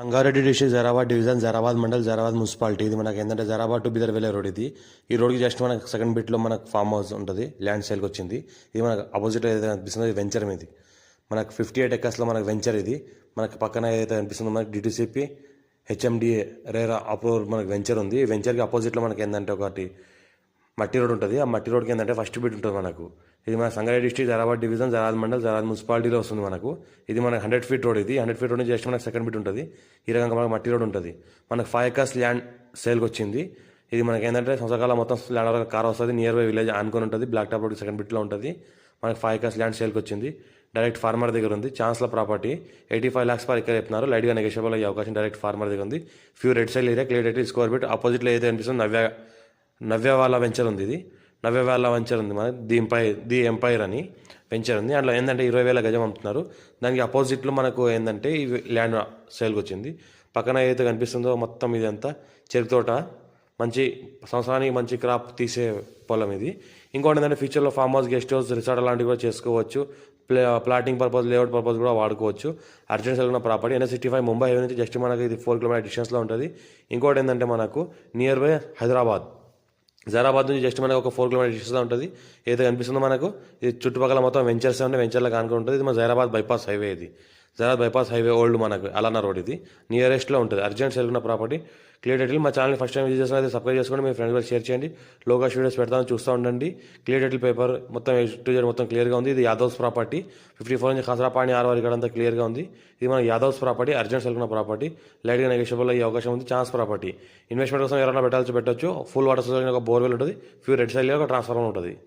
Sangareddy district Zaheerabad division Zaheerabad mandal Zaheerabad municipality. ఇది మనకి ఏంటంటే జరాబాద్ టు బిదర్ వెళ్ళే రోడ్ ఇది. ఈ రోడ్కి జస్ట్ మనకు సెకండ్ బిట్లో మనకు ఫామ్ హౌస్ ఉంటుంది, ల్యాండ్ సేల్కి వచ్చింది. ఇది మనకు ఆపోజిట్ ఏదైతే కనిపిస్తుందో వెంచర్ ఇది మనకు 58 ఎకర్స్లో మనకు వెంచర్ ఇది. మనకు పక్కన ఏదైతే కనిపిస్తుందో మనకి డిటిసిపి హెచ్ఎండిఏ రేరా అప్రూవల్ మనకు వెంచర్ ఉంది. ఈ వెంచర్కి ఆపోజిట్లో మనకి ఏంటంటే ఒకటి మట్టి రోడ్ ఉంటుంది. ఆ మట్టి రోడ్కి ఏంటంటే ఫస్ట్ బిట్ ఉంటుంది మనకు. ఇది మన సంగారెడ్డి డిస్ట్రిక్ట్ జరాబాద్ డివిజన్ జరాబాద్ మండల్ జరాబాద్ మున్సిపాలిటీలో వస్తుంది మనకు. ఇది మనకు 100 ఫీట్ రోడ్. ఇది 100 ఫీట్ రోడ్ నుంచి జస్ట్ మనకు సెకండ్ బిట్ ఉంటుంది. ఈ రకంగా మనకు మట్టి రోడ్ ఉంటుంది. మనకు 5 ఎకర్స్ ల్యాండ్ సేల్కి వచ్చింది. ఇది మనకి ఏంటంటే సంవత్సరాల మొత్తం ల్యాండ్ కార్ వస్తుంది. నియర్ బై విలేజ్ ఆనుకొని ఉంటుంది. బ్లాక్ టాప్ రోడ్ సెకండ్ బిట్లో ఉంటుంది. మనకు 5 ఎకర్స్ ల్యాండ్ సేల్కి వచ్చింది. డైరెక్ట్ ఫార్మర్ దగ్గర ఉంది. Chancellor property 85 lakhs per acre చెప్తున్నారు. లైట్గా నెగోషియబుల్ అయ్యే అవకాశం డైరెక్ట్ ఫార్మర్ దగ్గర ఉంది. Few red సైల్ area clear eighty square feet. ఆపోజిట్లో ఏదైతే అనిపిస్తుంది నవ్య వాళ్ళ వెంచర్ ఉంది. ఇది నవ్య వాళ్ళ వెంచర్ ఉంది. మన ది ఎంపైర్ అని వెంచర్ ఉంది. అందులో ఏంటంటే 20,000 గజం అమ్ముతున్నారు. దానికి అపోజిట్లో మనకు ఏంటంటే ఈ ల్యాండ్ సేల్కి వచ్చింది. పక్కన ఏదైతే కనిపిస్తుందో మొత్తం ఇదంతా చెరుకు తోట, మంచి సంవత్సరానికి మంచి క్రాప్ తీసే పొలం ఇది. ఇంకోటి ఏంటంటే ఫ్యూచర్లో farm house, guest house, resort అలాంటివి కూడా చేసుకోవచ్చు. ప్లాటింగ్ పర్పస్, లేఅవుట్ పర్పస్ కూడా వాడుకోవచ్చు. అర్జెంట్ సెల్ ఉన్న ప్రాపర్టీ NH65 ముంబై హైవే నుంచి జస్ట్ మనకి ఇది 4 కిలోమీటర్ డిస్టెన్స్లో ఉంటుంది. ఇంకోటి ఏంటంటే మనకు నియర్ బై హైదరాబాద్ జరాబాద్ నుంచి జస్ట్ మనకు ఒక 4 కిలోమీటర్ డిస్టెన్స్లో ఉంటుంది. ఏదైతే కనిపిస్తుందో మనకు ఇది చుట్టుపక్కల మొత్తం వెంచర్స్ ఉన్నాయి. వెంచర్లో కానుకొని ఉంటుంది. ఇది మన జైరాబాద్ బైపాస్ హైవే. ఇది జరాబాద్ బైపాస్ హైవే ఓల్డ్ మనకు అలానా రోడ్. ఇది నియరెస్ట్లో ఉంటుంది. అర్జెంట్ సేల్ ఉన్న ప్రాపర్టీ. Clear title. మా ఛానల్ని ఫస్ట్ టైం విజిట్ చేసిన అయితే సబ్స్క్రైబ్ చేసుకోండి. మీ ఫ్రెండ్స్ కూడా షేర్ చేయండి. లోకాష్ వీడియోస్ పెడతాను, చూస్తూ ఉండండి. క్లియర్ టైటిల్ పేపర్ మొత్తం A to Z మొత్తం క్లియర్గా ఉంది. ఇది యాదవ్స్ ప్రాపర్టీ. 54 నుంచి ఖసరాపాణి 6 వరకు అంతా క్లియర్గా ఉంది. ఇది మన యాదవ్స్ ప్రాపర్టీ. అర్జెంట్ సేల్ ఉన్న ప్రాపర్టీ. లైట్గా నెగోషియబుల్ అయ్యే అవకాశం ఉంది. Chance property. ఇన్వెస్ట్మెంట్ కోసం ఎవరైనా పెట్టచ్చు. ఫుల్ వాటర్ సోర్స్ ఒక బోర్వెల్ ఉంటుంది. ఫ్యూ రెడ్ సైల్ ఒక ట్రాన్స్ఫార్మర్ ఉంటుంది.